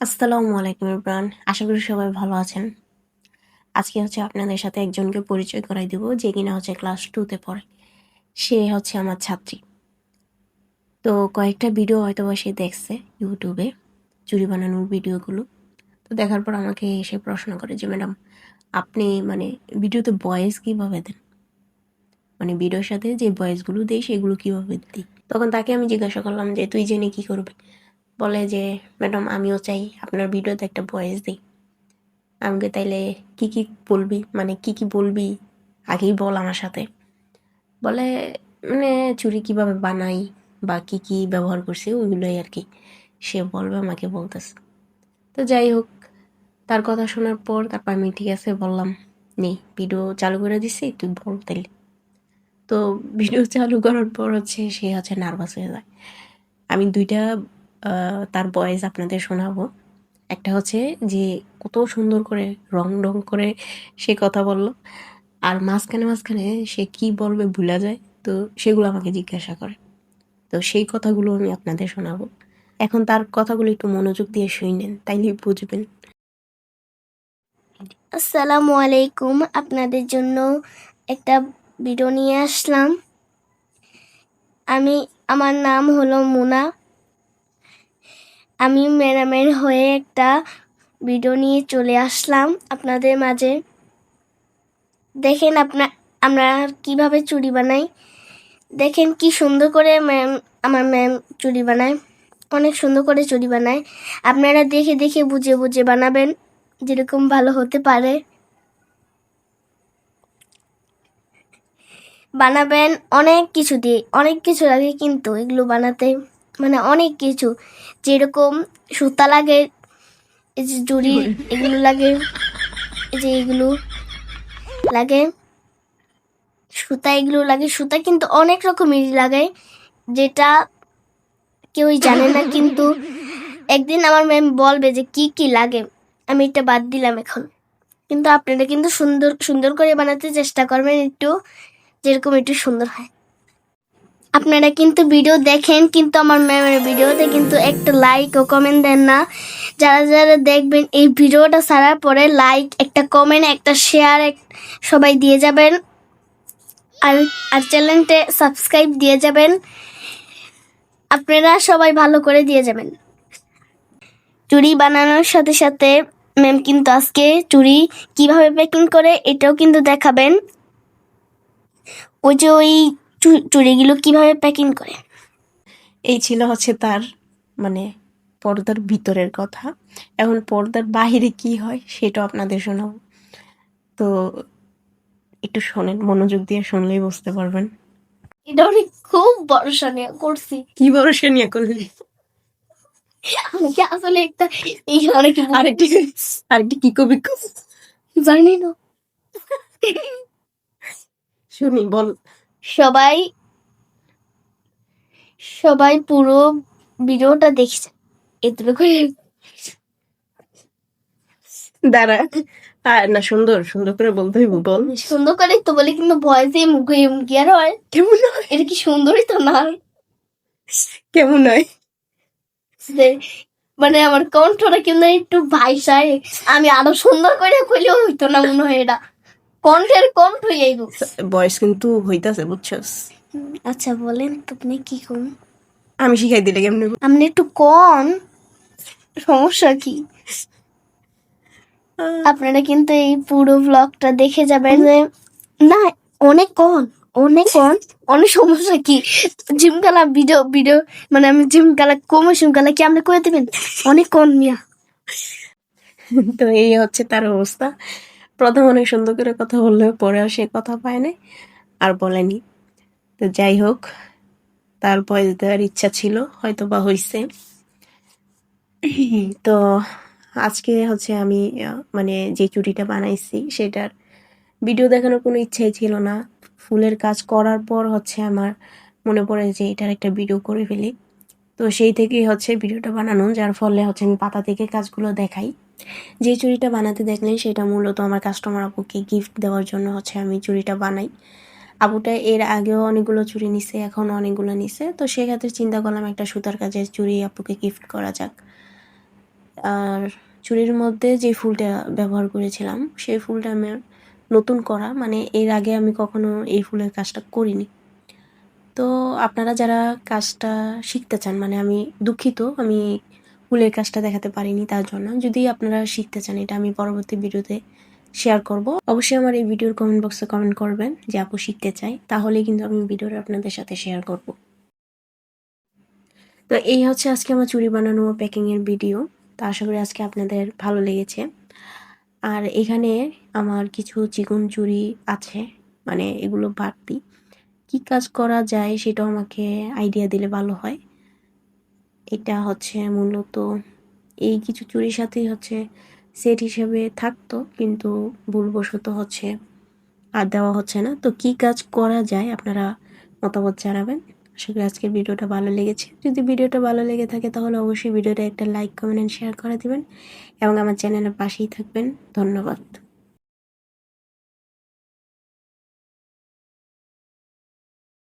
আসসালামু আলাইকুম ইমরান, আশা করি সবাই ভালো আছেন। আজকে আপনাদের সাথে একজনকে পরিচয় করাই দেব, যে কিনা ক্লাস 2-তে পড়ে। সে আমার ছাত্রী। তো কয়েকটা ভিডিও হয়তোবা সে দেখছে ইউটিউবে, চুড়ি বানানোর ভিডিওগুলো। তো দেখার পর আমাকে এসে প্রশ্ন করে যে ম্যাডাম, আপনি ভিডিওতে ভয়েস কিভাবে দেন, ভিডিওর সাথে যে ভয়েসগুলো দেই সেগুলো কিভাবে দিই। তখন তাকে আমি জিজ্ঞাসা করলাম যে তুই জেনে কি করবি। বলে যে ম্যাডাম, আমিও চাই আপনার ভিডিওতে একটা ভয়েস দিই। আমাকে তাইলে কি কি বলবি, কি কি বলবি আগেই বল আমার সাথে। বলে চুড়ি কিভাবে বানাই বা কি কি ব্যবহার করছি ওইগুলোই আর কি সে বলবে, আমাকে বলতেছে। তো যাই হোক, তার কথা শোনার পর তারপর আমি ঠিক আছে বললাম, নে ভিডিও চালু করে দিছি, তুই বল তাইলে। তো ভিডিও চালু করার পর সে নার্ভাস হয়ে যায়। আমি দুইটা তার ভয়েস আপনাদের শোনাবো। একটা যে কত সুন্দর করে রং রং করে সে কথা বলল, আর মাঝখানে মাঝখানে সে কি বলবে ভুলা যায়, তো সেগুলো আমাকে জিজ্ঞাসা করে। তো সেই কথাগুলো আমি আপনাদের শোনাবো। এখন তার কথাগুলো একটু মনোযোগ দিয়ে শুনেন, তাইলে বুঝবেন। আসসালামু আলাইকুম, আপনাদের জন্য একটা ভিডিও নিয়ে আসলাম। আমার নাম হলো মুনা। আমি ম্যাডামের হয়ে একটা ভিডিও নিয়ে চলে আসলাম আপনাদের মাঝে। দেখেন আমরা কিভাবে চুড়ি বানাই। দেখেন কি সুন্দর করে আমার ম্যাম চুড়ি বানায়, অনেক সুন্দর করে চুড়ি বানায়। আপনারা দেখে দেখে বুঝে বুঝে বানাবেন, যেরকম ভালো হতে পারে বানাবেন। অনেক কিছু দিয়ে, অনেক কিছু লাগে কিন্তু এগুলো বানাতে, অনেক কিছু, যেরকম সুতা লাগে, এই যে জুড়ি এগুলো লাগে, এই যে এগুলো লাগে সুতা, এগুলো লাগে সুতা, কিন্তু অনেক রকমেরই লাগে, যেটা কেউই জানে না। কিন্তু একদিন আমার ম্যাম বলবে যে কি কি লাগে, আমি এটা বাদ দিলাম এখন। কিন্তু আপনারা কিন্তু সুন্দর সুন্দর করে বানাতে চেষ্টা করবেন, একটু যেরকম একটু সুন্দর হয়। আপনারা কিন্তু ভিডিও দেখেন, কিন্তু আমার ম্যামের ভিডিওতে কিন্তু একটা লাইক ও কমেন্ট দেন না। যারা যারা দেখবেন এই ভিডিওটা ছাড়ার পরে লাইক, একটা কমেন্ট, একটা শেয়ার সবাই দিয়ে যাবেন, আর আর চ্যানেলটা সাবস্ক্রাইব দিয়ে যাবেন। আপনারা সবাই ভালো করে দিয়ে যাবেন। চুড়ি বানানোর সাথে সাথে ম্যাম কিন্তু আজকে চুড়ি কিভাবে প্যাকিং করে এটাও কিন্তু দেখাবেন। ওই যে ওই চুড়িগুলো কিভাবে প্যাকিং করে। এই ছিল তার পর্দার ভিতরের কথা। এখন পর্দার বাহিরে কি হয় সেটাও আপনাদের শোনাবো। তো একটু শোনেন, মনোযোগ দিয়ে শুনলেই বুঝতে পারবেন। এটা অনেক খুব ভরসা নিয়ে করছি। কি ভরসা নিয়ে করলি? আমাকে আসলে একটা আরেকটি কি কবি জানি না। শুনি, বল। সবাই সবাই পুরো ভিডিওটা দেখছে, এতটুকু দাঁড়া, না, সুন্দর সুন্দর করে বলতে হইব, বল। সুন্দর করে তো বলে, কিন্তু ভয়েসে মুখে কি আর হয়? কেমন হয়? এটা কি সুন্দরই তো না। কেমন হয়? আমার কণ্ঠটা কিন্তু একটু ভাইসায়, আমি আরো সুন্দর করে কইলেও হইতো না মনে হয়। এটা কণ্ঠের কণ্ঠই এই বয়স কিন্তু হইতাছে, বুঝছস। আচ্ছা বলেন তো, আপনি কি কোন? আমি শিখাই দিলে কেমনে? আপনি একটু কোন, সমস্যা কি? আপনারা কিন্তু এই পুরো ব্লগটা দেখে যাবেন। না, অনেক কোন, অনেক কোন, অনেক সমস্যা কি? জিমকালা ভিডিও ভিডিও আমি জিমকালা কমে সিমকালা কি আপনি করে দেবেন? অনেক কোন মিয়া। তো এই তার অবস্থা। প্রথম অনেক সুন্দর করে কথা বললেও পরে আর সে কথা পায় না, আর বলেনি। তো যাই হোক, তার ভয়েস দেওয়ার ইচ্ছা ছিল, হয়তো বা হইছে। তো আজকে আমি যে চুড়িটা বানাইছি সেটার ভিডিও দেখানোর কোনো ইচ্ছাই ছিল না। ফুলের কাজ করার পর আমার মনে পড়ে যে এটার একটা ভিডিও করে ফেলি। তো সেই থেকেই ভিডিওটা বানানো, যার ফলে আমি পাতা থেকে কাজগুলো দেখাই। যে চুড়িটা বানাতে দেখলেন সেটা মূলত আমার কাস্টমার আপুকে গিফট দেওয়ার জন্য আমি চুড়িটা বানাই। আপুটা এর আগেও অনেকগুলো চুড়ি নিছে, এখনও অনেকগুলো নিছে। তো সেক্ষেত্রে চিন্তা করলাম একটা সুতার কাজের চুড়ি আপুকে গিফট করা যাক। আর চুড়ির মধ্যে যে ফুলটা ব্যবহার করেছিলাম সেই ফুলটা আমার নতুন করা, মানে এর আগে আমি কখনো এই ফুলের কাজটা করিনি। তো আপনারা যারা কাজটা শিখতে চান, মানে আমি দুঃখিত আমি ফুলের কাজটা দেখাতে পারিনি তার জন্য। যদি আপনারা শিখতে চান, এটা আমি পরবর্তী ভিডিওতে শেয়ার করব। অবশ্যই আমার এই ভিডিওর কমেন্ট বক্সে কমেন্ট করবেন যে আপু শিখতে চাই, তাহলেই কিন্তু আমি ভিডিওটা আপনাদের সাথে শেয়ার করব। তো এই হচ্ছে আজকে আমার চুড়ি বানানো ও প্যাকিংয়ের ভিডিও। তো আশা করি আজকে আপনাদের ভালো লেগেছে। আর এখানে আমার কিছু চিকন চুড়ি আছে, মানে এগুলো বাড়তি। কি কাজ করা যায় সেটাও আমাকে আইডিয়া দিলে ভালো হয়। এটা হচ্ছে মূলত এই কিছু চুড়ির সাথেই হচ্ছে সেট হিসেবে থাকতো, কিন্তু ভুলবশত হচ্ছে আর দেওয়া হচ্ছে না। তো কি কাজ করা যায় আপনারা মতামত জানাবেন। আশা করি আজকের ভিডিওটা ভালো লেগেছে। যদি ভিডিওটা ভালো লেগে থাকে তাহলে অবশ্যই ভিডিওটা একটা লাইক, কমেন্ট এন্ড শেয়ার করে দিবেন এবং আমার চ্যানেলের পাশেই থাকবেন। ধন্যবাদ।